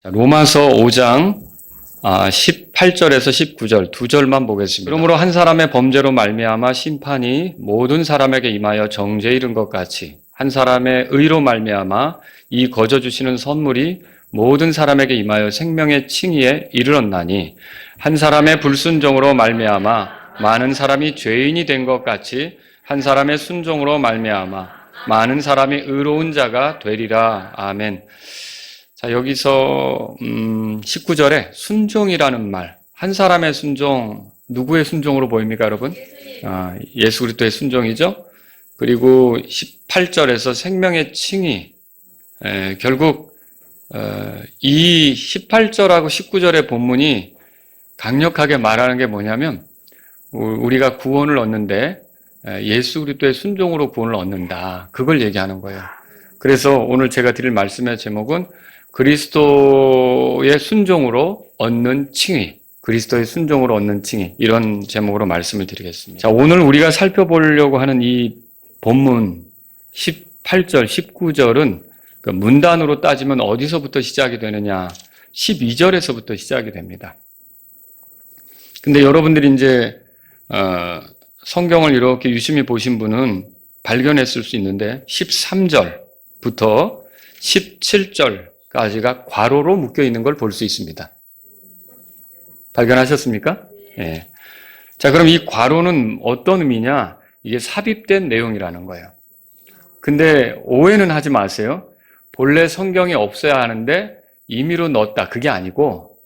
로마서 5장 18절에서 19절 두 절만 보겠습니다. 그러므로 한 사람의 범죄로 말미암아 심판이 모든 사람에게 임하여 정죄에 이른 것 같이 한 사람의 의로 말미암아 이 거저 주시는 선물이 모든 사람에게 임하여 생명의 칭의에 이르렀나니 한 사람의 불순종으로 말미암아 많은 사람이 죄인이 된 것 같이 한 사람의 순종으로 말미암아 많은 사람이 의로운 자가 되리라. 아멘. 자, 여기서 19절에 순종이라는 말, 한 사람의 순종, 누구의 순종으로 보입니까, 여러분? 예수 그리스도의 순종이죠. 그리고 18절에서 생명의 칭의, 결국 이 18절하고 19절의 본문이 강력하게 말하는 게 뭐냐면 우리가 구원을 얻는데 예수 그리스도의 순종으로 구원을 얻는다. 그걸 얘기하는 거예요. 그래서 오늘 제가 드릴 말씀의 제목은 그리스도의 순종으로 얻는 칭의, 그리스도의 순종으로 얻는 칭의, 이런 제목으로 말씀을 드리겠습니다. 자, 오늘 우리가 살펴보려고 하는 이 본문 18절, 19절은 그 문단으로 따지면 어디서부터 시작이 되느냐? 12절에서부터 시작이 됩니다. 근데 여러분들이 이제 성경을 이렇게 유심히 보신 분은 발견했을 수 있는데 13절부터 17절까지가 괄호로 묶여 있는 걸 볼 수 있습니다. 발견하셨습니까? 예. 자, 그럼 이 괄호는 어떤 의미냐? 이게 삽입된 내용이라는 거예요. 근데 오해는 하지 마세요. 본래 성경에 없어야 하는데 임의로 넣었다. 그게 아니고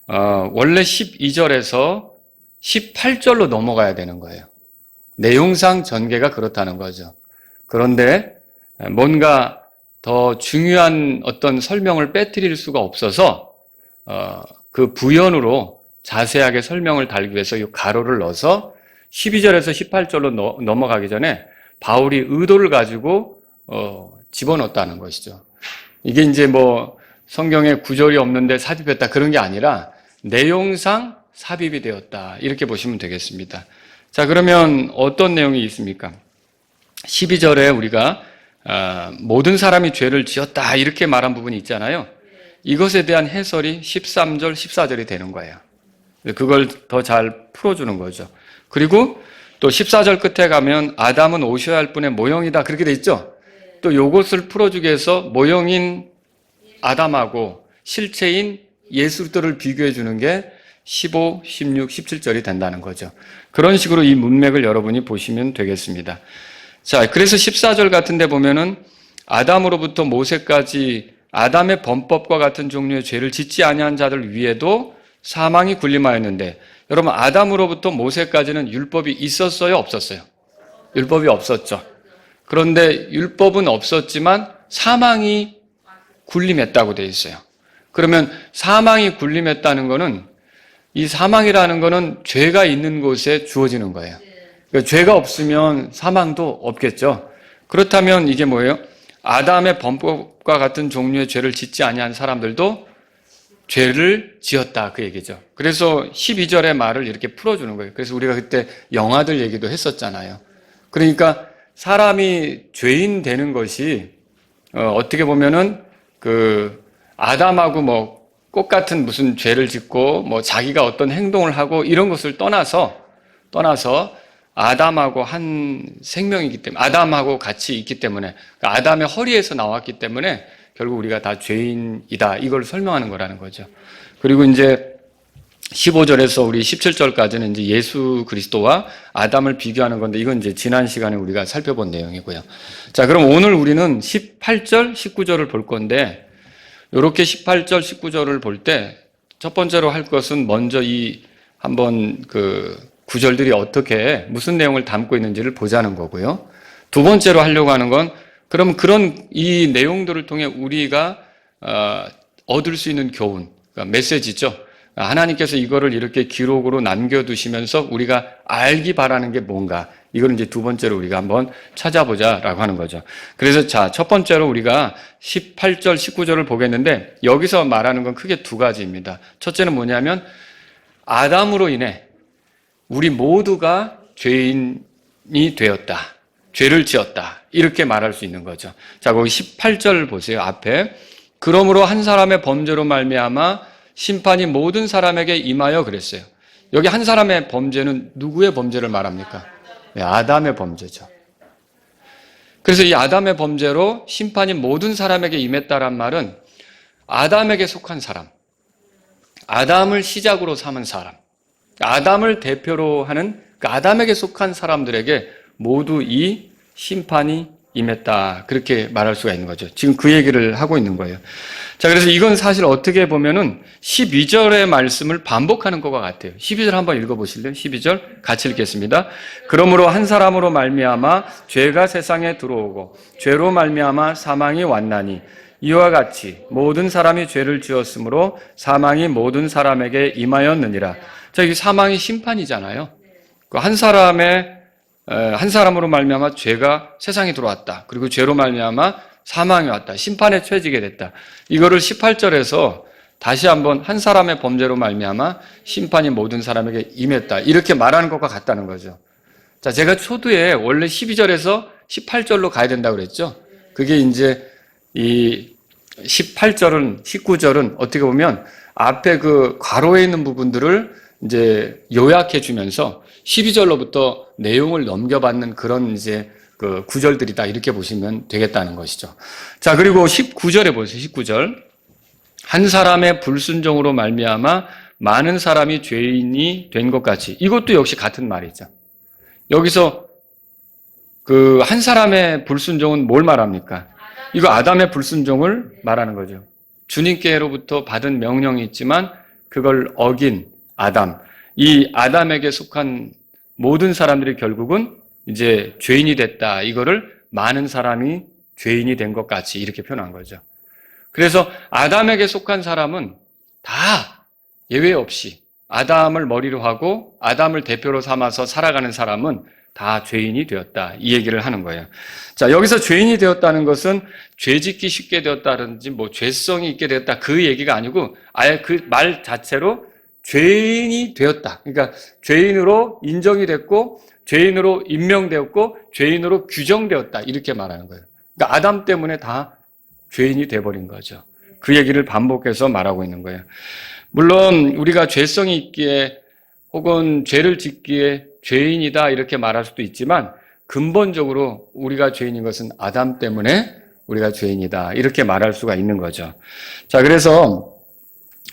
원래 12절에서 18절로 넘어가야 되는 거예요. 내용상 전개가 그렇다는 거죠. 그런데 뭔가 더 중요한 어떤 설명을 빼뜨릴 수가 없어서 그 부연으로 자세하게 설명을 달기 위해서 이 가로를 넣어서 12절에서 18절로 넘어가기 전에 바울이 의도를 가지고 집어넣었다는 것이죠. 이게 이제 뭐 성경에 구절이 없는데 삽입했다 그런 게 아니라 내용상 삽입이 되었다. 이렇게 보시면 되겠습니다. 자, 그러면 어떤 내용이 있습니까? 12절에 우리가 모든 사람이 죄를 지었다 이렇게 말한 부분이 있잖아요. 이것에 대한 해설이 13절, 14절이 되는 거예요. 그걸 더 잘 풀어주는 거죠. 그리고 또 14절 끝에 가면 아담은 오셔야 할 분의 모형이다 그렇게 돼 있죠. 또 요것을 풀어주기 위해서 모형인 아담하고 실체인 예수 그리스도를 비교해 주는 게 15, 16, 17절이 된다는 거죠. 그런 식으로 이 문맥을 여러분이 보시면 되겠습니다. 자, 그래서 14절 같은 데 보면은 아담으로부터 모세까지 아담의 범법과 같은 종류의 죄를 짓지 아니한 자들 위에도 사망이 군림하였는데, 여러분 아담으로부터 모세까지는 율법이 있었어요, 없었어요? 율법이 없었죠. 그런데 율법은 없었지만 사망이 군림했다고 되어 있어요. 그러면 사망이 군림했다는 거는 이 사망이라는 거는 죄가 있는 곳에 주어지는 거예요. 그러니까 죄가 없으면 사망도 없겠죠. 그렇다면 이게 뭐예요? 아담의 범법과 같은 종류의 죄를 짓지 아니한 사람들도 죄를 지었다 그 얘기죠. 그래서 12절의 말을 이렇게 풀어주는 거예요. 그래서 우리가 그때 영아들 얘기도 했었잖아요. 그러니까 사람이 죄인 되는 것이 어떻게 보면은 그 아담하고 뭐 똑같은 무슨 죄를 짓고 뭐 자기가 어떤 행동을 하고 이런 것을 떠나서 아담하고 한 생명이기 때문에, 아담하고 같이 있기 때문에, 그러니까 아담의 허리에서 나왔기 때문에 결국 우리가 다 죄인이다 이걸 설명하는 거라는 거죠. 그리고 이제 15절에서 우리 17절까지는 이제 예수 그리스도와 아담을 비교하는 건데 이건 이제 지난 시간에 우리가 살펴본 내용이고요. 자, 그럼 오늘 우리는 18절, 19절을 볼 건데 이렇게 18절, 19절을 볼 때 첫 번째로 할 것은 먼저 이 한번 그 구절들이 어떻게 무슨 내용을 담고 있는지를 보자는 거고요. 두 번째로 하려고 하는 건 그럼 그런 이 내용들을 통해 우리가 얻을 수 있는 교훈, 그러니까 메시지죠. 하나님께서 이거를 이렇게 기록으로 남겨두시면서 우리가 알기 바라는 게 뭔가, 이걸 이제 두 번째로 우리가 한번 찾아보자라고 하는 거죠. 그래서 자, 첫 번째로 우리가 18절, 19절을 보겠는데 여기서 말하는 건 크게 두 가지입니다. 첫째는 뭐냐면 아담으로 인해 우리 모두가 죄인이 되었다. 죄를 지었다. 이렇게 말할 수 있는 거죠. 자, 거기 18절 보세요. 앞에 그러므로 한 사람의 범죄로 말미암아 심판이 모든 사람에게 임하여 그랬어요. 여기 한 사람의 범죄는 누구의 범죄를 말합니까? 네, 아담의 범죄죠. 그래서 이 아담의 범죄로 심판이 모든 사람에게 임했다란 말은 아담에게 속한 사람, 아담을 시작으로 삼은 사람, 아담을 대표로 하는 그 아담에게 속한 사람들에게 모두 이 심판이 임했다. 그렇게 말할 수가 있는 거죠. 지금 그 얘기를 하고 있는 거예요. 자, 그래서 이건 사실 어떻게 보면은 12절의 말씀을 반복하는 것과 같아요. 12절 한번 읽어보실래요? 12절 같이 읽겠습니다. 그러므로 한 사람으로 말미암아 죄가 세상에 들어오고 죄로 말미암아 사망이 왔나니 이와 같이 모든 사람이 죄를 지었으므로 사망이 모든 사람에게 임하였느니라. 자, 이 사망이 심판이잖아요. 한 사람으로 말미암아 죄가 세상에 들어왔다. 그리고 죄로 말미암아 사망이 왔다. 심판에 처해지게 됐다. 이거를 18절에서 다시 한번 한 사람의 범죄로 말미암아 심판이 모든 사람에게 임했다. 이렇게 말하는 것과 같다는 거죠. 자, 제가 초두에 원래 12절에서 18절로 가야 된다고 그랬죠. 그게 이제 이 18절은 19절은 어떻게 보면 앞에 그 괄호에 있는 부분들을 이제 요약해 주면서 12절로부터 내용을 넘겨받는 그런 이제 그 구절들이다. 이렇게 보시면 되겠다는 것이죠. 자, 그리고 19절에 보세요. 19절. 한 사람의 불순종으로 말미암아 많은 사람이 죄인이 된 것 같이. 이것도 역시 같은 말이죠. 여기서 그 한 사람의 불순종은 뭘 말합니까? 이거 아담의 불순종을 말하는 거죠. 주님께로부터 받은 명령이 있지만 그걸 어긴 아담. 이 아담에게 속한 모든 사람들이 결국은 이제 죄인이 됐다. 이거를 많은 사람이 죄인이 된 것 같이 이렇게 표현한 거죠. 그래서 아담에게 속한 사람은 다 예외 없이 아담을 머리로 하고 아담을 대표로 삼아서 살아가는 사람은 다 죄인이 되었다. 이 얘기를 하는 거예요. 자, 여기서 죄인이 되었다는 것은 죄 짓기 쉽게 되었다든지 뭐 죄성이 있게 되었다. 그 얘기가 아니고 아예 그 말 자체로 죄인이 되었다. 그러니까 죄인으로 인정이 됐고 죄인으로 임명되었고 죄인으로 규정되었다. 이렇게 말하는 거예요. 그러니까 아담 때문에 다 죄인이 돼버린 거죠. 그 얘기를 반복해서 말하고 있는 거예요. 물론 우리가 죄성이 있기에 혹은 죄를 짓기에 죄인이다 이렇게 말할 수도 있지만 근본적으로 우리가 죄인인 것은 아담 때문에 우리가 죄인이다 이렇게 말할 수가 있는 거죠. 자, 그래서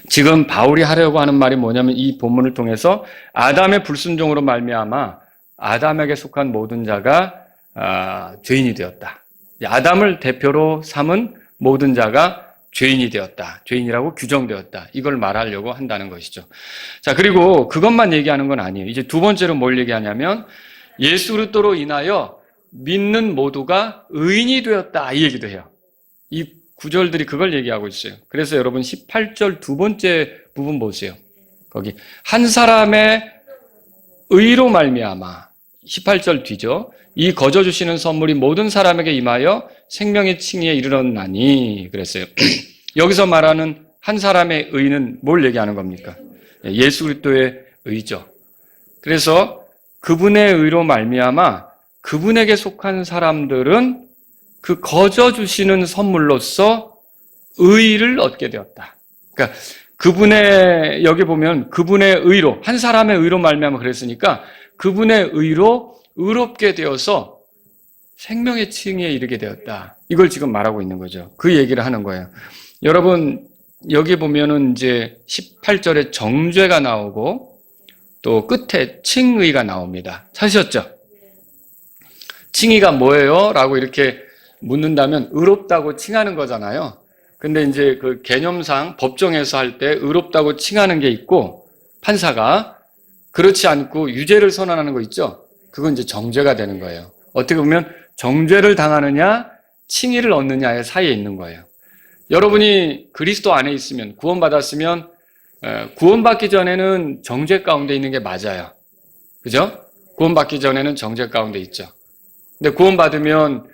지금 바울이 하려고 하는 말이 뭐냐면 이 본문을 통해서 아담의 불순종으로 말미암아 아담에게 속한 모든 자가 죄인이 되었다. 아담을 대표로 삼은 모든 자가 죄인이 되었다. 죄인이라고 규정되었다. 이걸 말하려고 한다는 것이죠. 자, 그리고 그것만 얘기하는 건 아니에요. 이제 두 번째로 뭘 얘기하냐면 예수 그리스도로 인하여 믿는 모두가 의인이 되었다. 이 얘기도 해요. 이 구절들이 그걸 얘기하고 있어요. 그래서 여러분 18절 두 번째 부분 보세요. 거기 한 사람의 의로 말미암아 18절 뒤죠. 이 거저 주시는 선물이 모든 사람에게 임하여 생명의 칭의에 이르렀나니 그랬어요. 여기서 말하는 한 사람의 의는 뭘 얘기하는 겁니까? 예수 그리스도의 의죠. 그래서 그분의 의로 말미암아 그분에게 속한 사람들은 그 거저 주시는 선물로서 의를 얻게 되었다. 그러니까 그분의 여기 보면 그분의 의로 한 사람의 의로 말미암아 그랬으니까 그분의 의로 의롭게 되어서 생명의 칭의에 이르게 되었다. 이걸 지금 말하고 있는 거죠. 그 얘기를 하는 거예요. 여러분 여기 보면은 이제 18절에 정죄가 나오고 또 끝에 칭의가 나옵니다. 찾으셨죠? 칭의가 뭐예요? 라고 이렇게 묻는다면 의롭다고 칭하는 거잖아요. 근데 이제 그 개념상 법정에서 할 때 의롭다고 칭하는 게 있고 판사가 그렇지 않고 유죄를 선언하는 거 있죠? 그건 이제 정죄가 되는 거예요. 어떻게 보면 정죄를 당하느냐 칭의를 얻느냐의 사이에 있는 거예요. 여러분이 그리스도 안에 있으면 구원받았으면 구원받기 전에는 정죄 가운데 있는 게 맞아요. 그죠? 구원받기 전에는 정죄 가운데 있죠. 근데 구원받으면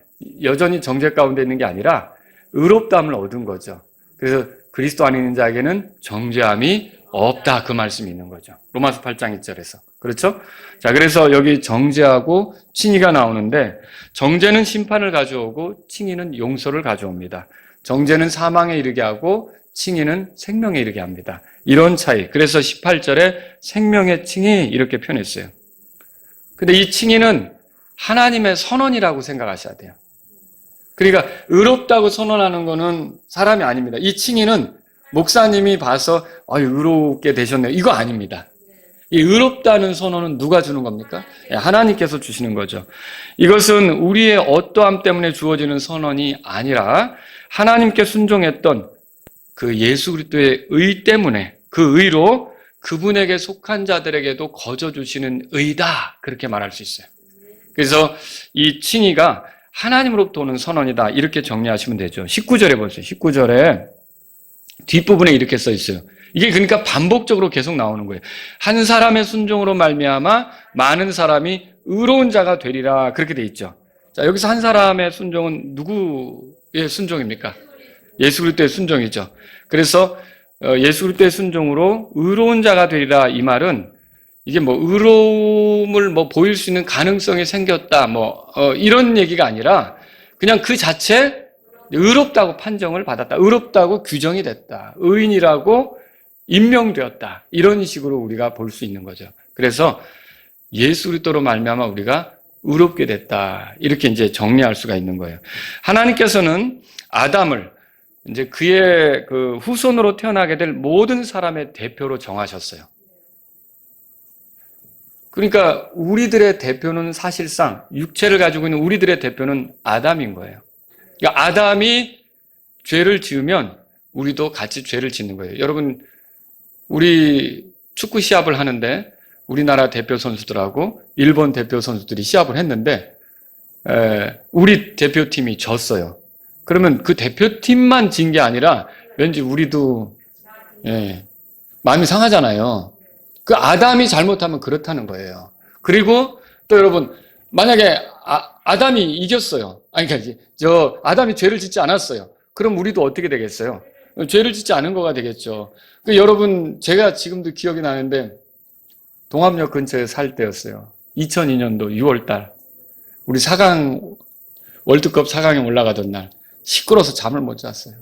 여전히 정죄 가운데 있는 게 아니라 의롭다함을 얻은 거죠. 그래서 그리스도 안에 있는 자에게는 정죄함이 없다. 그 말씀이 있는 거죠. 로마서 8장 1절에서. 그렇죠? 자, 그래서 여기 정죄하고 칭의가 나오는데 정죄는 심판을 가져오고 칭의는 용서를 가져옵니다. 정죄는 사망에 이르게 하고 칭의는 생명에 이르게 합니다. 이런 차이. 그래서 18절에 생명의 칭의 이렇게 표현했어요. 근데 이 칭의는 하나님의 선언이라고 생각하셔야 돼요. 그러니까 의롭다고 선언하는 거는 사람이 아닙니다. 이 칭의는 목사님이 봐서 의롭게 되셨네요. 이거 아닙니다. 이 의롭다는 선언은 누가 주는 겁니까? 하나님께서 주시는 거죠. 이것은 우리의 어떠함 때문에 주어지는 선언이 아니라 하나님께 순종했던 그 예수 그리스도의 의 때문에 그 의로 그분에게 속한 자들에게도 거저 주시는 의다. 그렇게 말할 수 있어요. 그래서 이 칭의가 하나님으로부터 오는 선언이다. 이렇게 정리하시면 되죠. 19절에 보세요. 19절에 뒷부분에 이렇게 써 있어요. 이게 그러니까 반복적으로 계속 나오는 거예요. 한 사람의 순종으로 말미암아 많은 사람이 의로운 자가 되리라. 그렇게 돼 있죠. 자, 여기서 한 사람의 순종은 누구의 순종입니까? 예수 그리스도의 순종이죠. 그래서 예수 그리스도의 순종으로 의로운 자가 되리라. 이 말은 이게 의로움을 보일 수 있는 가능성이 생겼다. 이런 얘기가 아니라 그냥 그 자체 의롭다고 판정을 받았다. 의롭다고 규정이 됐다. 의인이라고 임명되었다. 이런 식으로 우리가 볼 수 있는 거죠. 그래서 예수 그리스도로 말미암아 우리가 의롭게 됐다. 이렇게 이제 정리할 수가 있는 거예요. 하나님께서는 아담을 이제 그의 그 후손으로 태어나게 될 모든 사람의 대표로 정하셨어요. 그러니까 우리들의 대표는 사실상 육체를 가지고 있는 우리들의 대표는 아담인 거예요. 그러니까 아담이 죄를 지으면 우리도 같이 죄를 짓는 거예요. 여러분, 우리 축구 시합을 하는데 우리나라 대표 선수들하고 일본 대표 선수들이 시합을 했는데 우리 대표팀이 졌어요. 그러면 그 대표팀만 진 게 아니라 왠지 우리도 마음이 상하잖아요. 그 아담이 잘못하면 그렇다는 거예요. 그리고 또 여러분, 만약에 아담이 이겼어요. 그러니까 아담이 죄를 짓지 않았어요. 그럼 우리도 어떻게 되겠어요? 죄를 짓지 않은 거가 되겠죠. 여러분, 제가 지금도 기억이 나는데 동암역 근처에 살 때였어요. 2002년도 6월달. 우리 월드컵 4강에 올라가던 날 시끄러워서 잠을 못 잤어요.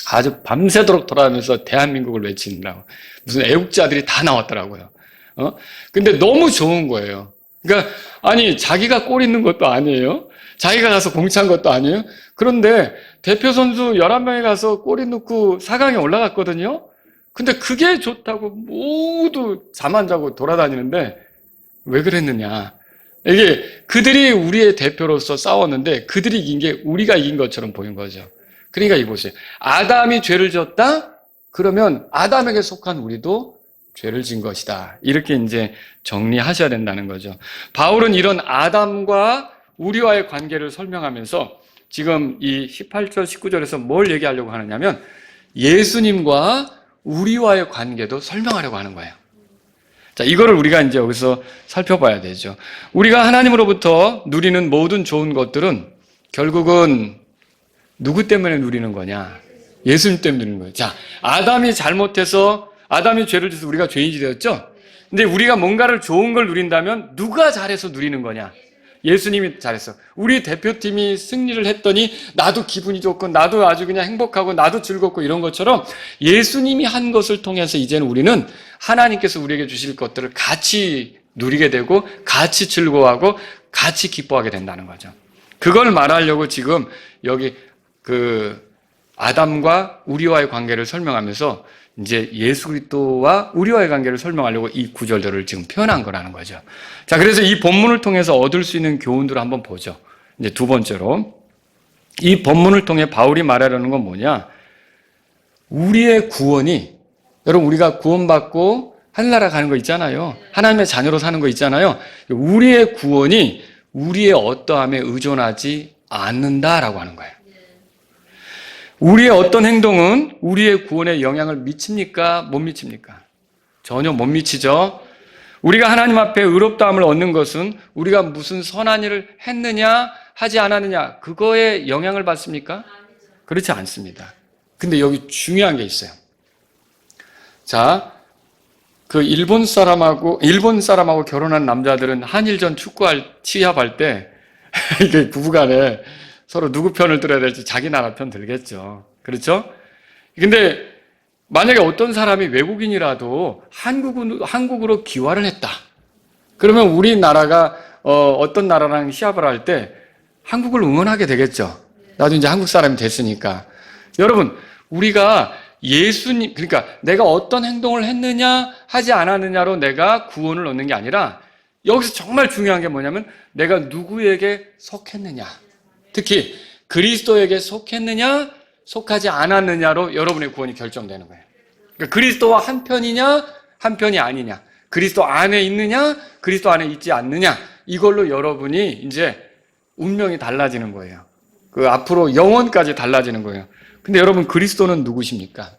아주 밤새도록 돌아다니면서 대한민국을 외치느라고. 무슨 애국자들이 다 나왔더라고요. 근데 너무 좋은 거예요. 그러니까, 자기가 골 있는 것도 아니에요. 자기가 가서 공 찬 것도 아니에요. 그런데 대표 선수 11명이 가서 골이 넣고 4강에 올라갔거든요. 근데 그게 좋다고 모두 잠 안 자고 돌아다니는데 왜 그랬느냐. 이게 그들이 우리의 대표로서 싸웠는데 그들이 이긴 게 우리가 이긴 것처럼 보인 거죠. 그러니까 이보세요. 아담이 죄를 졌다? 그러면 아담에게 속한 우리도 죄를 진 것이다. 이렇게 이제 정리하셔야 된다는 거죠. 바울은 이런 아담과 우리와의 관계를 설명하면서 지금 이 18절, 19절에서 뭘 얘기하려고 하느냐면 예수님과 우리와의 관계도 설명하려고 하는 거예요. 자, 이거를 우리가 이제 여기서 살펴봐야 되죠. 우리가 하나님으로부터 누리는 모든 좋은 것들은 결국은 누구 때문에 누리는 거냐? 예수님 때문에 누리는 거예요. 자, 아담이 잘못해서 아담이 죄를 져서 우리가 죄인이 되었죠? 근데 우리가 뭔가를 좋은 걸 누린다면 누가 잘해서 누리는 거냐? 예수님이 잘했어. 우리 대표팀이 승리를 했더니 나도 기분이 좋고 나도 아주 그냥 행복하고 나도 즐겁고 이런 것처럼 예수님이 한 것을 통해서 이제는 우리는 하나님께서 우리에게 주실 것들을 같이 누리게 되고 같이 즐거워하고 같이 기뻐하게 된다는 거죠. 그걸 말하려고 지금 여기 아담과 우리와의 관계를 설명하면서 이제 예수 그리스도와 우리와의 관계를 설명하려고 이 구절들을 지금 표현한 거라는 거죠. 자, 그래서 이 본문을 통해서 얻을 수 있는 교훈들을 한번 보죠. 이제 두 번째로 이 본문을 통해 바울이 말하려는 건 뭐냐? 우리의 구원이, 여러분 우리가 구원받고 하늘나라 가는 거 있잖아요. 하나님의 자녀로 사는 거 있잖아요. 우리의 구원이 우리의 어떠함에 의존하지 않는다라고 하는 거예요. 우리의 어떤 행동은 우리의 구원에 영향을 미칩니까? 못 미칩니까? 전혀 못 미치죠. 우리가 하나님 앞에 의롭다함을 얻는 것은 우리가 무슨 선한 일을 했느냐 하지 않았느냐 그거에 영향을 받습니까? 그렇지 않습니다. 근데 여기 중요한 게 있어요. 자, 그 일본 사람하고 결혼한 남자들은 한일전 시합할 때 이게 부부간에 서로 누구 편을 들어야 될지 자기 나라 편 들겠죠. 그렇죠? 근데 만약에 어떤 사람이 외국인이라도 한국으로 귀화를 했다. 그러면 우리나라가 어떤 나라랑 시합을 할 때 한국을 응원하게 되겠죠. 나도 이제 한국 사람이 됐으니까. 여러분, 우리가 그러니까 내가 어떤 행동을 했느냐 하지 않았느냐로 내가 구원을 얻는 게 아니라 여기서 정말 중요한 게 뭐냐면 내가 누구에게 속했느냐. 특히 그리스도에게 속했느냐 속하지 않았느냐로 여러분의 구원이 결정되는 거예요. 그러니까 그리스도와 한 편이냐 한 편이 아니냐. 그리스도 안에 있느냐 그리스도 안에 있지 않느냐. 이걸로 여러분이 이제 운명이 달라지는 거예요. 그 앞으로 영원까지 달라지는 거예요. 근데 여러분 그리스도는 누구십니까?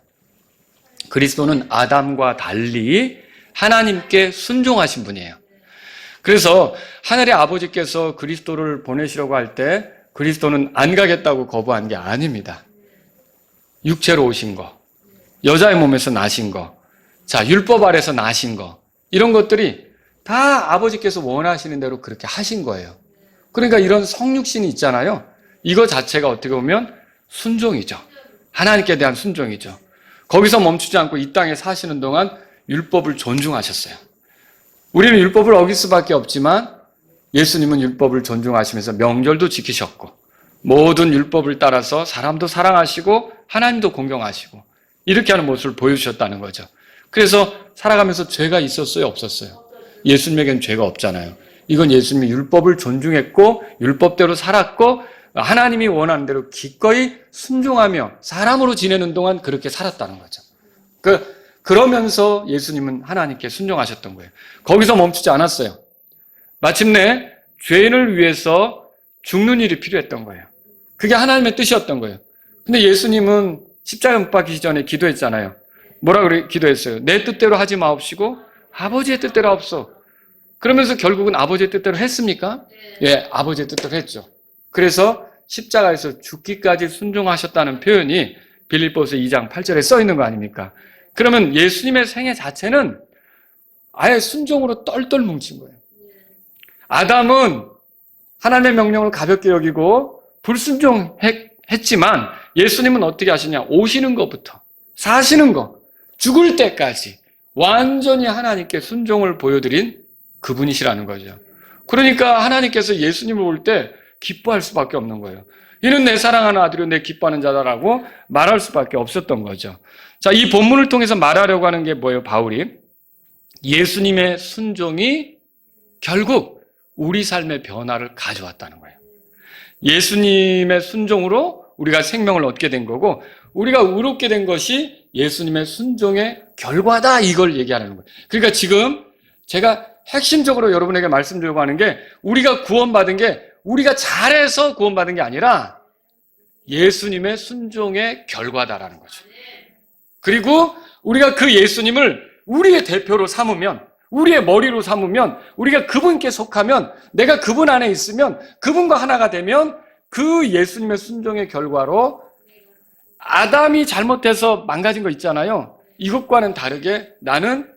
그리스도는 아담과 달리 하나님께 순종하신 분이에요. 그래서 하늘의 아버지께서 그리스도를 보내시려고 할 때 그리스도는 안 가겠다고 거부한 게 아닙니다. 육체로 오신 거, 여자의 몸에서 나신 거, 자, 율법 아래서 나신 거, 이런 것들이 다 아버지께서 원하시는 대로 그렇게 하신 거예요. 그러니까 이런 성육신이 있잖아요. 이거 자체가 어떻게 보면 순종이죠. 하나님께 대한 순종이죠. 거기서 멈추지 않고 이 땅에 사시는 동안 율법을 존중하셨어요. 우리는 율법을 어길 수밖에 없지만 예수님은 율법을 존중하시면서 명절도 지키셨고 모든 율법을 따라서 사람도 사랑하시고 하나님도 공경하시고 이렇게 하는 모습을 보여주셨다는 거죠. 그래서 살아가면서 죄가 있었어요? 없었어요? 예수님에게는 죄가 없잖아요. 이건 예수님이 율법을 존중했고 율법대로 살았고 하나님이 원하는 대로 기꺼이 순종하며 사람으로 지내는 동안 그렇게 살았다는 거죠. 그러면서 예수님은 하나님께 순종하셨던 거예요. 거기서 멈추지 않았어요. 마침내 죄인을 위해서 죽는 일이 필요했던 거예요. 그게 하나님의 뜻이었던 거예요. 근데 예수님은 십자가 못 박히기 전에 기도했잖아요. 뭐라 기도했어요? 내 뜻대로 하지 마옵시고 아버지의 뜻대로 하옵소. 그러면서 결국은 아버지의 뜻대로 했습니까? 예, 아버지의 뜻대로 했죠. 그래서 십자가에서 죽기까지 순종하셨다는 표현이 빌립보서 2장 8절에 써 있는 거 아닙니까? 그러면 예수님의 생애 자체는 아예 순종으로 똘똘 뭉친 거예요. 아담은 하나님의 명령을 가볍게 여기고 불순종했지만 예수님은 어떻게 하시냐? 오시는 것부터 사시는 것, 죽을 때까지 완전히 하나님께 순종을 보여드린 그분이시라는 거죠. 그러니까 하나님께서 예수님을 볼 때 기뻐할 수밖에 없는 거예요. 이는 내 사랑하는 아들이요 내 기뻐하는 자다라고 말할 수밖에 없었던 거죠. 자, 이 본문을 통해서 말하려고 하는 게 뭐예요? 바울이 예수님의 순종이 결국 우리 삶의 변화를 가져왔다는 거예요. 예수님의 순종으로 우리가 생명을 얻게 된 거고 우리가 의롭게 된 것이 예수님의 순종의 결과다, 이걸 얘기하는 거예요. 그러니까 지금 제가 핵심적으로 여러분에게 말씀드리려고 하는 게 우리가 구원받은 게 우리가 잘해서 구원받은 게 아니라 예수님의 순종의 결과다라는 거죠. 그리고 우리가 그 예수님을 우리의 대표로 삼으면, 우리의 머리로 삼으면, 우리가 그분께 속하면, 내가 그분 안에 있으면, 그분과 하나가 되면 그 예수님의 순종의 결과로 아담이 잘못해서 망가진 거 있잖아요. 이것과는 다르게 나는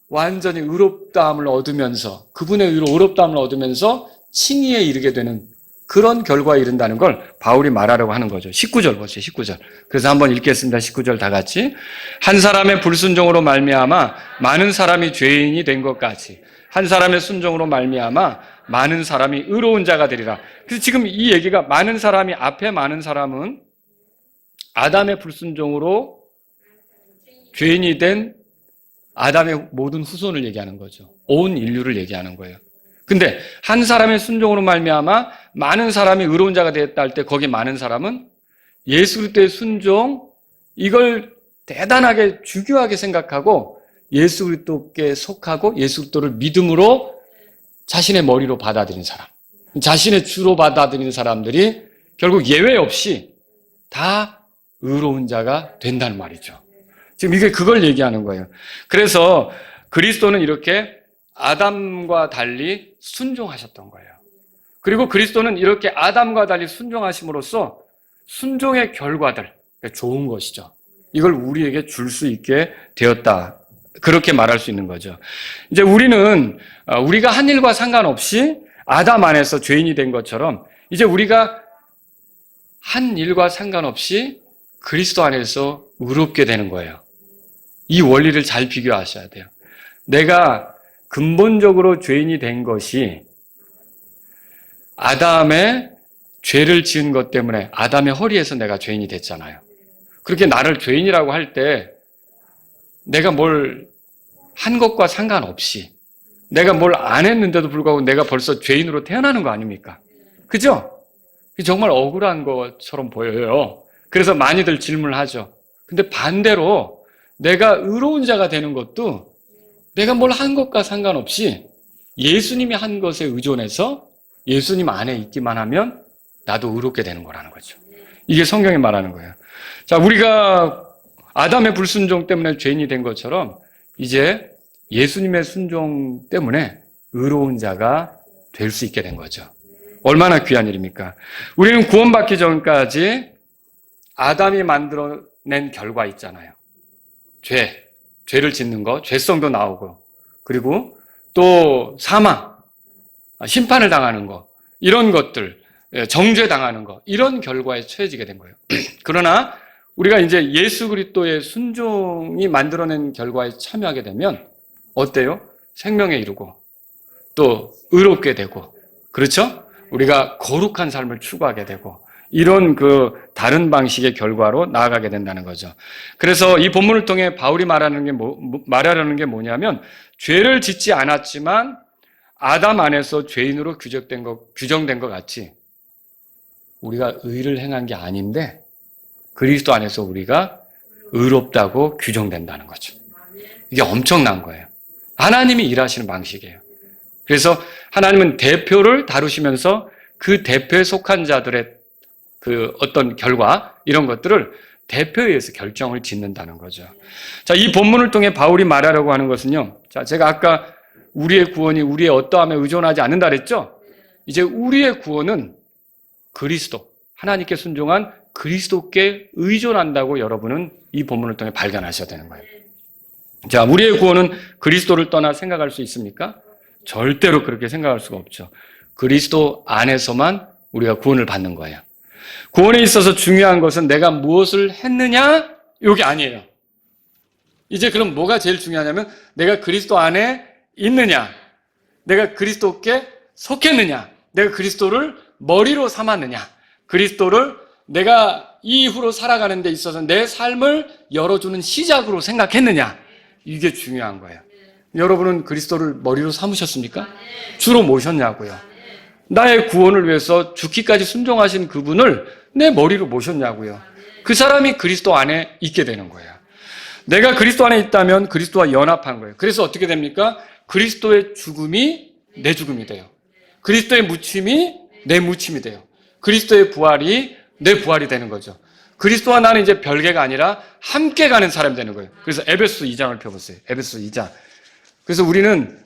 완전히 의롭다함을 얻으면서, 그분의 의로 의롭다함을 얻으면서 칭의에 이르게 되는 그런 결과에 이른다는 걸 바울이 말하려고 하는 거죠. 19절 보세요. 19절. 그래서 한번 읽겠습니다. 19절 다 같이. 한 사람의 불순종으로 말미암아 많은 사람이 죄인이 된 것까지 한 사람의 순종으로 말미암아 많은 사람이 의로운 자가 되리라. 그래서 지금 이 얘기가 많은 사람이, 앞에 많은 사람은 아담의 불순종으로 죄인이 된 아담의 모든 후손을 얘기하는 거죠. 온 인류를 얘기하는 거예요. 근데 한 사람의 순종으로 말미암아 많은 사람이 의로운 자가 되었다 할 때 거기 많은 사람은 예수 그리스도의 순종, 이걸 대단하게 중요하게 생각하고 예수 그리스도께 속하고 예수 그리스도를 믿음으로 자신의 머리로 받아들인 사람, 자신의 주로 받아들인 사람들이 결국 예외 없이 다 의로운 자가 된다는 말이죠. 지금 이게 그걸 얘기하는 거예요. 그래서 그리스도는 이렇게 아담과 달리 순종하셨던 거예요. 그리고 그리스도는 이렇게 아담과 달리 순종하심으로써 순종의 결과들, 좋은 것이죠. 이걸 우리에게 줄 수 있게 되었다. 그렇게 말할 수 있는 거죠. 이제 우리가 한 일과 상관없이 아담 안에서 죄인이 된 것처럼 이제 우리가 한 일과 상관없이 그리스도 안에서 의롭게 되는 거예요. 이 원리를 잘 비교하셔야 돼요. 내가 근본적으로 죄인이 된 것이 아담의 죄를 지은 것 때문에 아담의 허리에서 내가 죄인이 됐잖아요. 그렇게 나를 죄인이라고 할 때 내가 뭘 한 것과 상관없이 내가 뭘 안 했는데도 불구하고 내가 벌써 죄인으로 태어나는 거 아닙니까? 그죠? 정말 억울한 것처럼 보여요. 그래서 많이들 질문을 하죠. 근데 반대로 내가 의로운 자가 되는 것도 내가 뭘 한 것과 상관없이 예수님이 한 것에 의존해서 예수님 안에 있기만 하면 나도 의롭게 되는 거라는 거죠. 이게 성경이 말하는 거예요. 자, 우리가 아담의 불순종 때문에 죄인이 된 것처럼 이제 예수님의 순종 때문에 의로운 자가 될 수 있게 된 거죠. 얼마나 귀한 일입니까? 우리는 구원받기 전까지 아담이 만들어낸 결과 있잖아요. 죄를 짓는 거, 죄성도 나오고, 그리고 또 사망, 심판을 당하는 거, 이런 것들, 정죄당하는 거, 이런 결과에 처해지게 된 거예요. 그러나 우리가 이제 예수 그리스도의 순종이 만들어낸 결과에 참여하게 되면 어때요? 생명에 이르고 또 의롭게 되고, 그렇죠? 우리가 거룩한 삶을 추구하게 되고, 이런 다른 방식의 결과로 나아가게 된다는 거죠. 그래서 이 본문을 통해 바울이 말하려는 게 뭐냐면, 죄를 짓지 않았지만 아담 안에서 죄인으로 규정된 것 같이 우리가 의를 행한 게 아닌데 그리스도 안에서 우리가 의롭다고 규정된다는 거죠. 이게 엄청난 거예요. 하나님이 일하시는 방식이에요. 그래서 하나님은 대표를 다루시면서 그 대표에 속한 자들의 어떤 결과, 이런 것들을 대표에 의해서 결정을 짓는다는 거죠. 자, 이 본문을 통해 바울이 말하려고 하는 것은요. 자, 제가 아까 우리의 구원이 우리의 어떠함에 의존하지 않는다 그랬죠? 이제 우리의 구원은 그리스도, 하나님께 순종한 그리스도께 의존한다고 여러분은 이 본문을 통해 발견하셔야 되는 거예요. 자, 우리의 구원은 그리스도를 떠나 생각할 수 있습니까? 절대로 그렇게 생각할 수가 없죠. 그리스도 안에서만 우리가 구원을 받는 거예요. 구원에 있어서 중요한 것은 내가 무엇을 했느냐? 이게 아니에요. 이제 그럼 뭐가 제일 중요하냐면 내가 그리스도 안에 있느냐? 내가 그리스도께 속했느냐? 내가 그리스도를 머리로 삼았느냐? 그리스도를 내가 이후로 살아가는 데 있어서 내 삶을 열어주는 시작으로 생각했느냐? 이게 중요한 거예요. 여러분은 그리스도를 머리로 삼으셨습니까? 주로 모셨냐고요? 나의 구원을 위해서 죽기까지 순종하신 그분을 내 머리로 모셨냐고요? 그 사람이 그리스도 안에 있게 되는 거예요. 내가 그리스도 안에 있다면 그리스도와 연합한 거예요. 그래서 어떻게 됩니까? 그리스도의 죽음이 내 죽음이 돼요. 그리스도의 묻힘이 내 묻힘이 돼요. 그리스도의 부활이 내 부활이 되는 거죠. 그리스도와 나는 이제 별개가 아니라 함께 가는 사람이 되는 거예요. 그래서 에베소 2장을 펴보세요. 에베소 2장. 그래서 우리는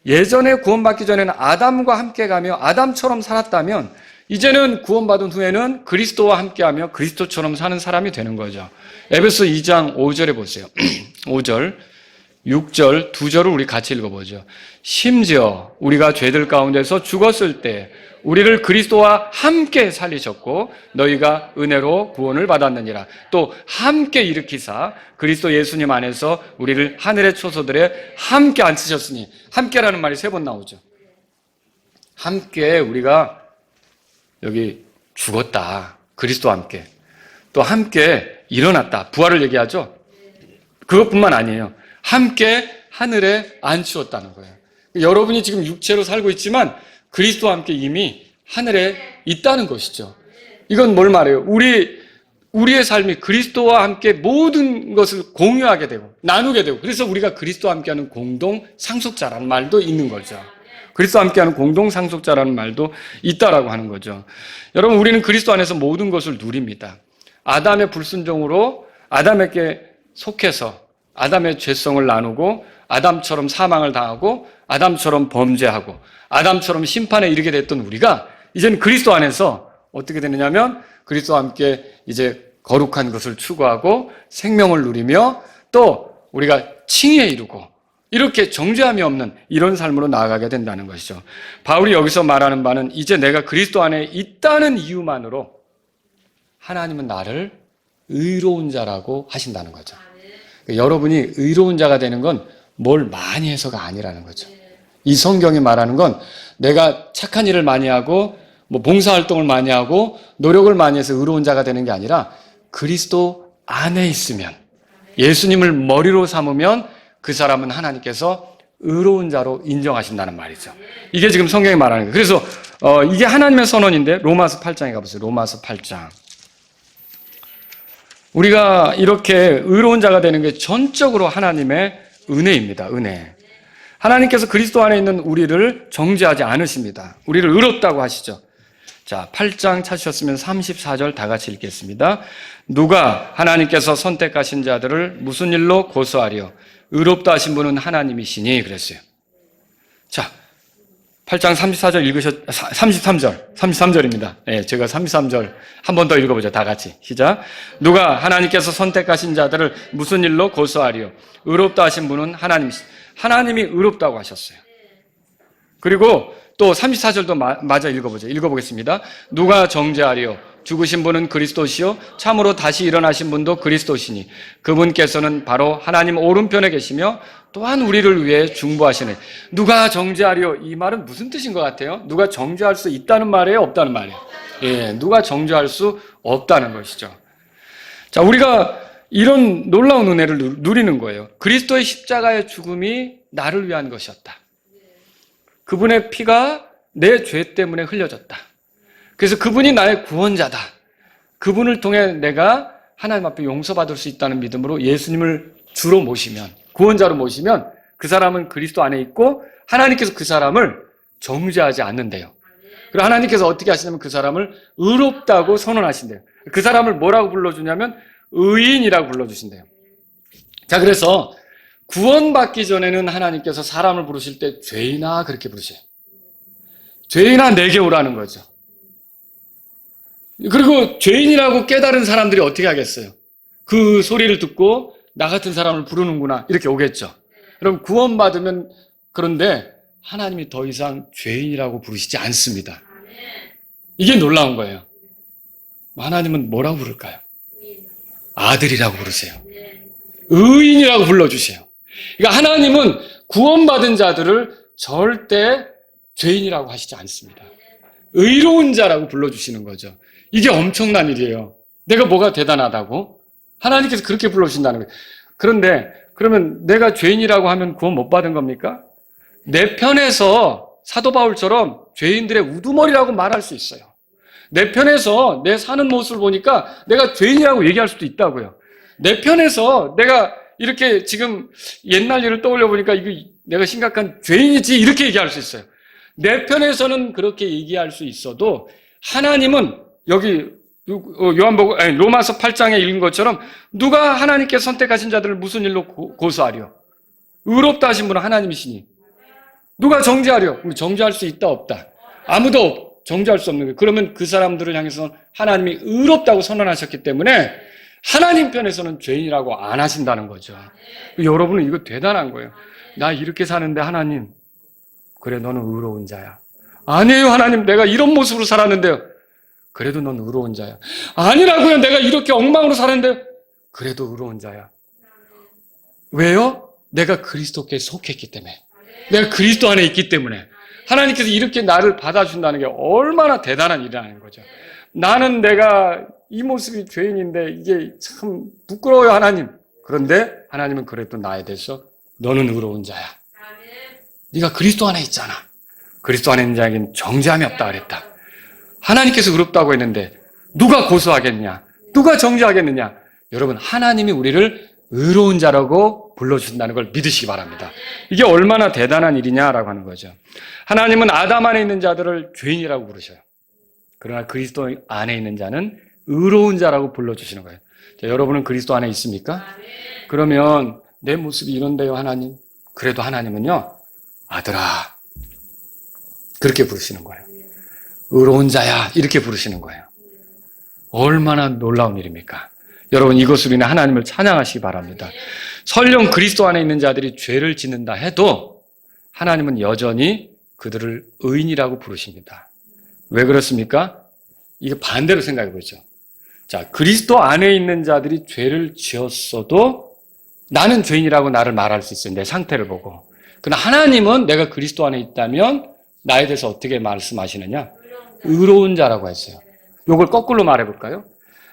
예전에 구원받기 전에는 아담과 함께 가며 아담처럼 살았다면 이제는 구원받은 후에는 그리스도와 함께하며 그리스도처럼 사는 사람이 되는 거죠. 에베소 2장 5절에 보세요. 5절, 6절, 2절을 우리 같이 읽어보죠. 심지어 우리가 죄들 가운데서 죽었을 때 우리를 그리스도와 함께 살리셨고 너희가 은혜로 구원을 받았느니라. 또 함께 일으키사 그리스도 예수님 안에서 우리를 하늘의 초소들에 함께 앉히셨으니, 함께라는 말이 3번 나오죠. 함께 우리가 여기 죽었다. 그리스도와 함께. 또 함께 일어났다. 부활을 얘기하죠. 그것뿐만 아니에요. 함께 하늘에 앉히었다는 거예요. 여러분이 지금 육체로 살고 있지만 그리스도와 함께 이미 하늘에 있다는 것이죠. 이건 뭘 말해요? 우리의 삶이 그리스도와 함께 모든 것을 공유하게 되고 나누게 되고, 그래서 우리가 그리스도와 함께하는 공동 상속자라는 말도 있는 거죠. 그리스도와 함께하는 공동 상속자라는 말도 있다라고 하는 거죠. 여러분, 우리는 그리스도 안에서 모든 것을 누립니다. 아담의 불순종으로 아담에게 속해서 아담의 죄성을 나누고 아담처럼 사망을 당하고 아담처럼 범죄하고 아담처럼 심판에 이르게 됐던 우리가 이제는 그리스도 안에서 어떻게 되느냐면 그리스도와 함께 이제 거룩한 것을 추구하고 생명을 누리며 또 우리가 칭의에 이르고 이렇게 정죄함이 없는 이런 삶으로 나아가게 된다는 것이죠. 바울이 여기서 말하는 바는 이제 내가 그리스도 안에 있다는 이유만으로 하나님은 나를 의로운 자라고 하신다는 거죠. 여러분이 의로운 자가 되는 건 뭘 많이 해서가 아니라는 거죠. 이 성경이 말하는 건 내가 착한 일을 많이 하고 봉사활동을 많이 하고 노력을 많이 해서 의로운 자가 되는 게 아니라 그리스도 안에 있으면, 예수님을 머리로 삼으면 그 사람은 하나님께서 의로운 자로 인정하신다는 말이죠. 이게 지금 성경이 말하는 거예요. 그래서 이게 하나님의 선언인데 로마서 8장에 가보세요. 로마서 8장. 우리가 이렇게 의로운 자가 되는 게 전적으로 하나님의 은혜입니다. 은혜. 하나님께서 그리스도 안에 있는 우리를 정죄하지 않으십니다. 우리를 의롭다고 하시죠. 자, 8장 찾으셨으면 34절 다 같이 읽겠습니다. 누가 하나님께서 선택하신 자들을 무슨 일로 고소하려? 의롭다 하신 분은 하나님이시니 그랬어요. 자, 8장 34절 33절입니다. 예, 제가 33절 한 번 더 읽어보죠. 다 같이. 시작. 누가 하나님께서 선택하신 자들을 무슨 일로 고소하리요? 의롭다 하신 분은 하나님이 의롭다고 하셨어요. 그리고 또 34절도 마저 읽어보죠. 읽어보겠습니다. 누가 정죄하리요? 죽으신 분은 그리스도시요 참으로 다시 일어나신 분도 그리스도시니 그분께서는 바로 하나님 오른편에 계시며 또한 우리를 위해 중보하시네. 누가 정죄하리요? 이 말은 무슨 뜻인 것 같아요? 누가 정죄할 수 있다는 말이에요? 없다는 말이에요? 예, 누가 정죄할 수 없다는 것이죠. 자, 우리가 이런 놀라운 은혜를 누리는 거예요. 그리스도의 십자가의 죽음이 나를 위한 것이었다. 그분의 피가 내 죄 때문에 흘려졌다. 그래서 그분이 나의 구원자다. 그분을 통해 내가 하나님 앞에 용서받을 수 있다는 믿음으로 예수님을 주로 모시면, 구원자로 모시면 그 사람은 그리스도 안에 있고 하나님께서 그 사람을 정죄하지 않는데요. 그리고 하나님께서 어떻게 하시냐면 그 사람을 의롭다고 선언하신대요. 그 사람을 뭐라고 불러주냐면 의인이라고 불러주신대요. 자, 그래서 구원받기 전에는 하나님께서 사람을 부르실 때 죄인아 그렇게 부르셔요. 죄인아 내게 오라는 거죠. 그리고 죄인이라고 깨달은 사람들이 어떻게 하겠어요? 그 소리를 듣고 나 같은 사람을 부르는구나 이렇게 오겠죠. 그럼 구원받으면, 그런데 하나님이 더 이상 죄인이라고 부르시지 않습니다. 이게 놀라운 거예요. 하나님은 뭐라고 부를까요? 아들이라고 부르세요. 의인이라고 불러주세요. 그러니까 하나님은 구원받은 자들을 절대 죄인이라고 하시지 않습니다. 의로운 자라고 불러주시는 거죠. 이게 엄청난 일이에요. 내가 뭐가 대단하다고? 하나님께서 그렇게 불러주신다는 거예요. 그런데 그러면 내가 죄인이라고 하면 구원 못 받은 겁니까? 내 편에서 사도 바울처럼 죄인들의 우두머리라고 말할 수 있어요. 내 편에서 내 사는 모습을 보니까 내가 죄인이라고 얘기할 수도 있다고요. 내 편에서 내가 이렇게 지금 옛날 일을 떠올려 보니까 이거 내가 심각한 죄인이지 이렇게 얘기할 수 있어요. 내 편에서는 그렇게 얘기할 수 있어도 하나님은 여기 로마서 8장에 읽은 것처럼 누가 하나님께 선택하신 자들을 무슨 일로 고소하려? 의롭다 하신 분은 하나님이시니 누가 정죄하려? 정죄할 수 있다 없다? 아무도 정죄할 수 없는 거예요. 그러면 그 사람들을 향해서 하나님이 의롭다고 선언하셨기 때문에 하나님 편에서는 죄인이라고 안 하신다는 거죠. 여러분은 이거 대단한 거예요. 나 이렇게 사는데 하나님, 그래 너는 의로운 자야. 아니에요 하나님, 내가 이런 모습으로 살았는데요. 그래도 넌 의로운 자야. 아니라고요, 내가 이렇게 엉망으로 살았는데 그래도 의로운 자야. 왜요? 내가 그리스도께 속했기 때문에, 내가 그리스도 안에 있기 때문에 하나님께서 이렇게 나를 받아준다는 게 얼마나 대단한 일이라는 거죠. 나는 내가 이 모습이 죄인인데 이게 참 부끄러워요 하나님. 그런데 하나님은 그래도 나에 대해서 너는 의로운 자야. 네가 그리스도 안에 있잖아. 그리스도 안에 있는 자에게는 정죄함이 없다 그랬다. 하나님께서 의롭다고 했는데 누가 고소하겠냐? 누가 정죄하겠느냐? 여러분, 하나님이 우리를 의로운 자라고 불러주신다는 걸 믿으시기 바랍니다. 이게 얼마나 대단한 일이냐라고 하는 거죠. 하나님은 아담 안에 있는 자들을 죄인이라고 부르셔요. 그러나 그리스도 안에 있는 자는 의로운 자라고 불러주시는 거예요. 자, 여러분은 그리스도 안에 있습니까? 그러면 내 모습이 이런데요 하나님. 그래도 하나님은요, 아들아 그렇게 부르시는 거예요. 의로운 자야 이렇게 부르시는 거예요. 얼마나 놀라운 일입니까? 여러분 이것으로 인해 하나님을 찬양하시기 바랍니다. 설령 그리스도 안에 있는 자들이 죄를 짓는다 해도 하나님은 여전히 그들을 의인이라고 부르십니다. 왜 그렇습니까? 이게 반대로 생각해 보죠. 자, 그리스도 안에 있는 자들이 죄를 지었어도 나는 죄인이라고 나를 말할 수 있어요. 내 상태를 보고. 그러나 하나님은 내가 그리스도 안에 있다면 나에 대해서 어떻게 말씀하시느냐? 의로운 자라고 했어요. 이걸 거꾸로 말해볼까요?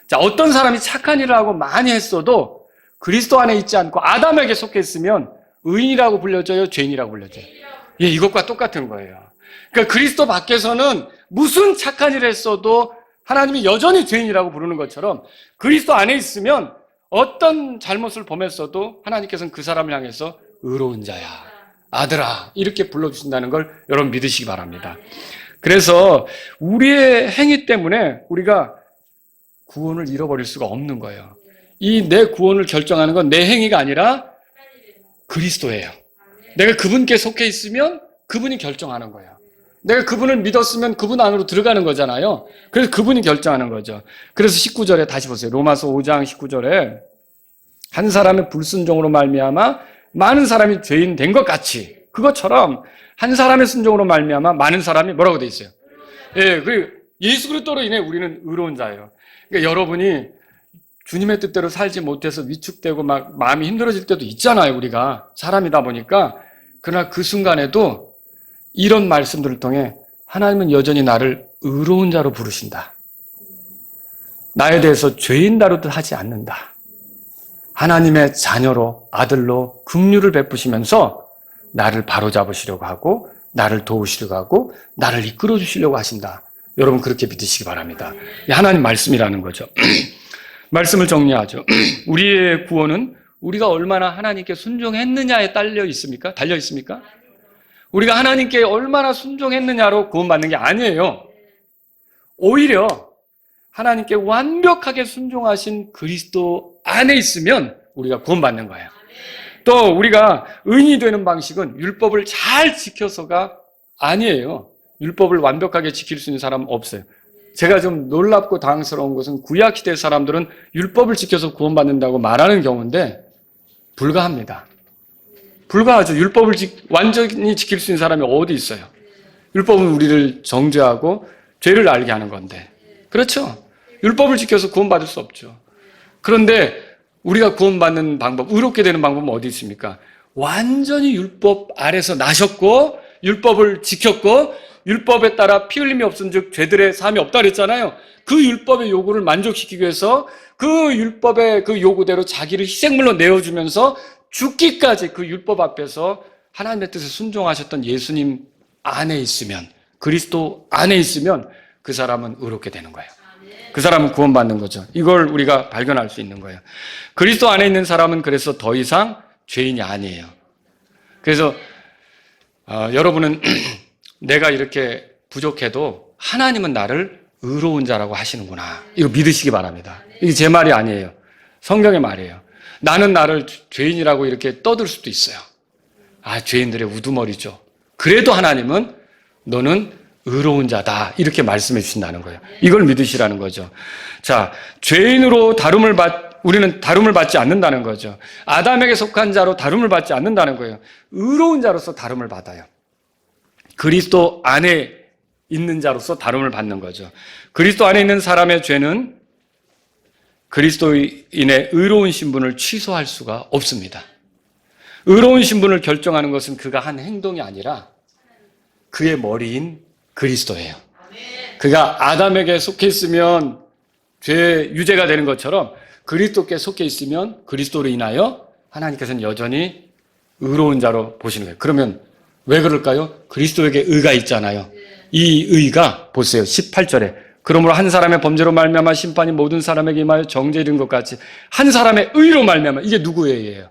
자, 어떤 사람이 착한 일을 하고 많이 했어도 그리스도 안에 있지 않고 아담에게 속해 있으면 의인이라고 불려져요? 죄인이라고 불려져요? 예, 이것과 똑같은 거예요. 그러니까 그리스도 밖에서는 무슨 착한 일을 했어도 하나님이 여전히 죄인이라고 부르는 것처럼 그리스도 안에 있으면 어떤 잘못을 범했어도 하나님께서는 그 사람을 향해서 의로운 자야, 아들아 이렇게 불러주신다는 걸 여러분 믿으시기 바랍니다. 그래서 우리의 행위 때문에 우리가 구원을 잃어버릴 수가 없는 거예요. 이 내 구원을 결정하는 건 내 행위가 아니라 그리스도예요. 내가 그분께 속해 있으면 그분이 결정하는 거예요. 내가 그분을 믿었으면 그분 안으로 들어가는 거잖아요. 그래서 그분이 결정하는 거죠. 그래서 19절에 다시 보세요. 로마서 5장 19절에 한 사람의 불순종으로 말미암아 많은 사람이 죄인 된 것 같이 그것처럼 한 사람의 순종으로 말미암아 많은 사람이 뭐라고 돼 있어요? 예, 그리고 예수 그리스도로 인해 우리는 의로운 자예요. 그러니까 여러분이 주님의 뜻대로 살지 못해서 위축되고 막 마음이 힘들어질 때도 있잖아요. 우리가 사람이다 보니까. 그러나 그 순간에도 이런 말씀들을 통해 하나님은 여전히 나를 의로운 자로 부르신다. 나에 대해서 죄인 다루듯 하지 않는다. 하나님의 자녀로 아들로 긍휼을 베푸시면서 나를 바로잡으시려고 하고 나를 도우시려고 하고 나를 이끌어 주시려고 하신다. 여러분 그렇게 믿으시기 바랍니다. 하나님 말씀이라는 거죠. 말씀을 정리하죠. 우리의 구원은 우리가 얼마나 하나님께 순종했느냐에 달려 있습니까? 달려 있습니까? 우리가 하나님께 얼마나 순종했느냐로 구원받는 게 아니에요. 오히려 하나님께 완벽하게 순종하신 그리스도 안에 있으면 우리가 구원받는 거예요. 또 우리가 의인이 되는 방식은 율법을 잘 지켜서가 아니에요. 율법을 완벽하게 지킬 수 있는 사람은 없어요. 제가 좀 놀랍고 당황스러운 것은 구약시대 사람들은 율법을 지켜서 구원받는다고 말하는 경우인데 불가합니다. 불가하죠. 율법을 완전히 지킬 수 있는 사람이 어디 있어요? 율법은 우리를 정죄하고 죄를 알게 하는 건데. 그렇죠? 율법을 지켜서 구원받을 수 없죠. 그런데 우리가 구원받는 방법, 의롭게 되는 방법은 어디 있습니까? 완전히 율법 아래서 나셨고 율법을 지켰고 율법에 따라 피 흘림이 없은 즉 죄들의 사함이 없다 그랬잖아요. 그 율법의 요구를 만족시키기 위해서 그 율법의 그 요구대로 자기를 희생물로 내어주면서 죽기까지 그 율법 앞에서 하나님의 뜻에 순종하셨던 예수님 안에 있으면, 그리스도 안에 있으면 그 사람은 의롭게 되는 거예요. 그 사람은 구원받는 거죠. 이걸 우리가 발견할 수 있는 거예요. 그리스도 안에 있는 사람은 그래서 더 이상 죄인이 아니에요. 그래서 여러분은 내가 이렇게 부족해도 하나님은 나를 의로운 자라고 하시는구나. 이거 믿으시기 바랍니다. 이게 제 말이 아니에요. 성경의 말이에요. 나는 나를 죄인이라고 이렇게 떠들 수도 있어요. 아, 죄인들의 우두머리죠. 그래도 하나님은 너는 의로운 자다. 이렇게 말씀해 주신다는 거예요. 이걸 믿으시라는 거죠. 자, 죄인으로 우리는 다름을 받지 않는다는 거죠. 아담에게 속한 자로 다름을 받지 않는다는 거예요. 의로운 자로서 다름을 받아요. 그리스도 안에 있는 자로서 다름을 받는 거죠. 그리스도 안에 있는 사람의 죄는 그리스도인의 의로운 신분을 취소할 수가 없습니다. 의로운 신분을 결정하는 것은 그가 한 행동이 아니라 그의 머리인 그리스도예요. 그가 아담에게 속해 있으면 죄 유죄가 되는 것처럼 그리스도께 속해 있으면 그리스도로 인하여 하나님께서는 여전히 의로운 자로 보시는 거예요. 그러면 왜 그럴까요? 그리스도에게 의가 있잖아요. 이 의가 보세요. 18절에 그러므로 한 사람의 범죄로 말미암아 심판이 모든 사람에게 임하여 정죄에 이른 것 같이 한 사람의 의로 말미암아, 이게 누구의 의예요?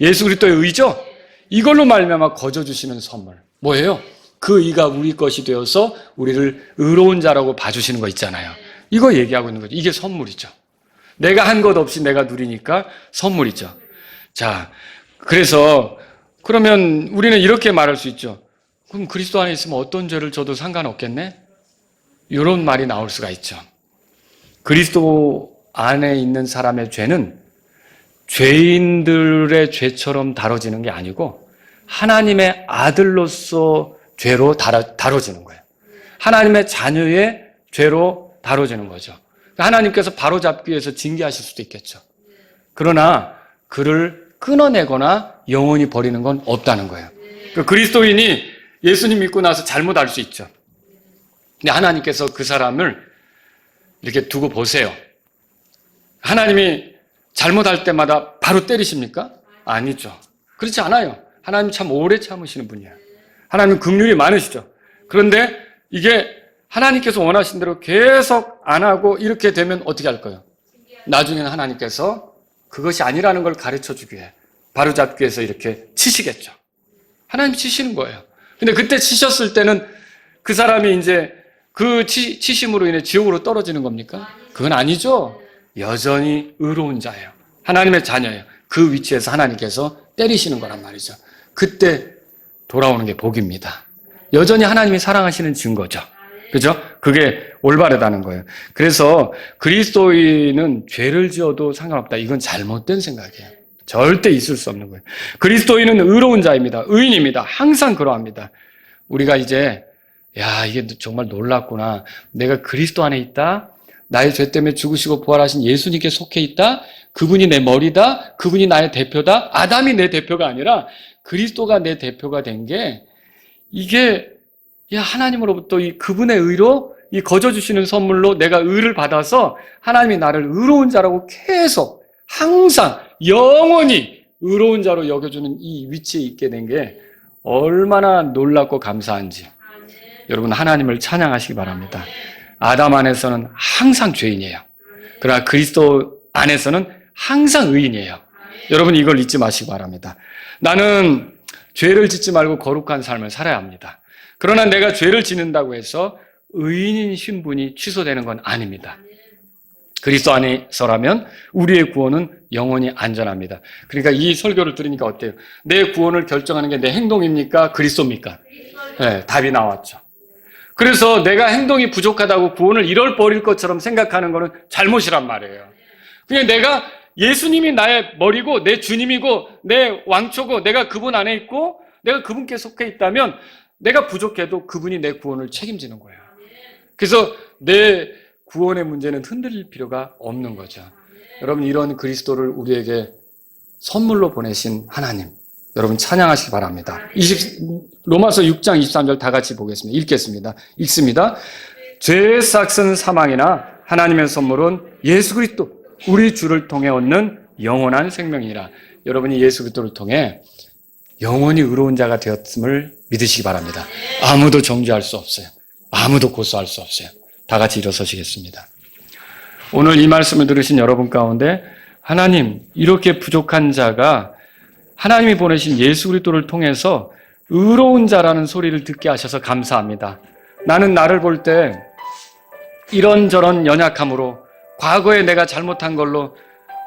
예수 그리스도의 의죠? 이걸로 말미암아 거저 주시는 선물 뭐예요? 그 의가 우리 것이 되어서 우리를 의로운 자라고 봐주시는 거 있잖아요. 이거 얘기하고 있는 거죠. 이게 선물이죠. 내가 한 것 없이 내가 누리니까 선물이죠. 자, 그래서 그러면 우리는 이렇게 말할 수 있죠. 그럼 그리스도 안에 있으면 어떤 죄를 져도 상관없겠네? 이런 말이 나올 수가 있죠. 그리스도 안에 있는 사람의 죄는 죄인들의 죄처럼 다뤄지는 게 아니고 하나님의 아들로서 죄로 다뤄지는 거예요. 하나님의 자녀의 죄로 다뤄지는 거죠. 하나님께서 바로잡기 위해서 징계하실 수도 있겠죠. 그러나 그를 끊어내거나 영원히 버리는 건 없다는 거예요. 그리스도인이 예수님 믿고 나서 잘못할 수 있죠. 근데 하나님께서 그 사람을 이렇게 두고 보세요. 하나님이 잘못할 때마다 바로 때리십니까? 아니죠. 그렇지 않아요. 하나님 참 오래 참으시는 분이에요. 하나님 긍휼이 많으시죠. 그런데 이게 하나님께서 원하신 대로 계속 안 하고 이렇게 되면 어떻게 할 거예요? 나중에는 하나님께서 그것이 아니라는 걸 가르쳐 주기 위해 바로잡기 위해서 이렇게 치시겠죠. 하나님 치시는 거예요. 근데 그때 치셨을 때는 그 사람이 이제 그 치심으로 인해 지옥으로 떨어지는 겁니까? 그건 아니죠. 여전히 의로운 자예요. 하나님의 자녀예요. 그 위치에서 하나님께서 때리시는 거란 말이죠. 그때 돌아오는 게 복입니다. 여전히 하나님이 사랑하시는 증거죠. 그죠? 그게 올바르다는 거예요. 그래서 그리스도인은 죄를 지어도 상관없다. 이건 잘못된 생각이에요. 절대 있을 수 없는 거예요. 그리스도인은 의로운 자입니다. 의인입니다. 항상 그러합니다. 우리가 이제 이게 정말 놀랍구나. 내가 그리스도 안에 있다. 나의 죄 때문에 죽으시고 부활하신 예수님께 속해 있다. 그분이 내 머리다. 그분이 나의 대표다. 아담이 내 대표가 아니라 그리스도가 내 대표가 된 게 이게 하나님으로부터 이 그분의 의로 이 거저 주시는 선물로 내가 의를 받아서 하나님이 나를 의로운 자라고 계속 항상 영원히 의로운 자로 여겨주는 이 위치에 있게 된 게 얼마나 놀랍고 감사한지 여러분 하나님을 찬양하시기 바랍니다. 아담 안에서는 항상 죄인이에요. 그러나 그리스도 안에서는 항상 의인이에요. 여러분 이걸 잊지 마시기 바랍니다. 나는 죄를 짓지 말고 거룩한 삶을 살아야 합니다. 그러나 내가 죄를 짓는다고 해서 의인인 신분이 취소되는 건 아닙니다. 그리스도 안에서라면 우리의 구원은 영원히 안전합니다. 그러니까 이 설교를 들으니까 어때요? 내 구원을 결정하는 게 내 행동입니까? 그리스도입니까? 네, 답이 나왔죠. 그래서 내가 행동이 부족하다고 구원을 잃어버릴 것처럼 생각하는 거는 잘못이란 말이에요. 그냥 내가 예수님이 나의 머리고 내 주님이고 내 왕초고 내가 그분 안에 있고 내가 그분께 속해 있다면 내가 부족해도 그분이 내 구원을 책임지는 거예요. 그래서 내 구원의 문제는 흔들릴 필요가 없는 거죠. 여러분 이런 그리스도를 우리에게 선물로 보내신 하나님 여러분 찬양하시기 바랍니다. 로마서 6장 23절 다 같이 보겠습니다. 읽겠습니다. 읽습니다. 죄의 싹은 사망이나 하나님의 선물은 예수 그리스도 우리 주를 통해 얻는 영원한 생명이라. 여러분이 예수 그리스도를 통해 영원히 의로운 자가 되었음을 믿으시기 바랍니다. 아무도 정죄할 수 없어요. 아무도 고소할 수 없어요. 다 같이 일어서시겠습니다. 오늘 이 말씀을 들으신 여러분 가운데 하나님 이렇게 부족한 자가 하나님이 보내신 예수 그리스도를 통해서 의로운 자라는 소리를 듣게 하셔서 감사합니다. 나는 나를 볼 때 이런저런 연약함으로 과거에 내가 잘못한 걸로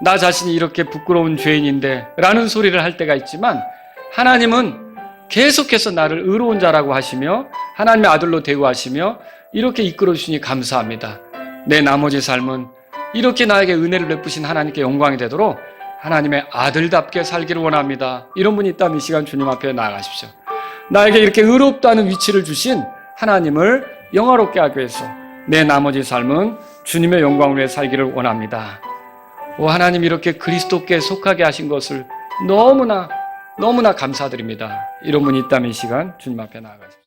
나 자신이 이렇게 부끄러운 죄인인데 라는 소리를 할 때가 있지만 하나님은 계속해서 나를 의로운 자라고 하시며 하나님의 아들로 대우하시며 이렇게 이끌어 주시니 감사합니다. 내 나머지 삶은 이렇게 나에게 은혜를 베푸신 하나님께 영광이 되도록 하나님의 아들답게 살기를 원합니다. 이런 분이 있다면 이 시간 주님 앞에 나아가십시오. 나에게 이렇게 의롭다는 위치를 주신 하나님을 영화롭게 하기 위해서 내 나머지 삶은 주님의 영광을 위해 살기를 원합니다. 오 하나님 이렇게 그리스도께 속하게 하신 것을 너무나 감사드립니다. 이런 분이 있다면 이 시간 주님 앞에 나아가십시오.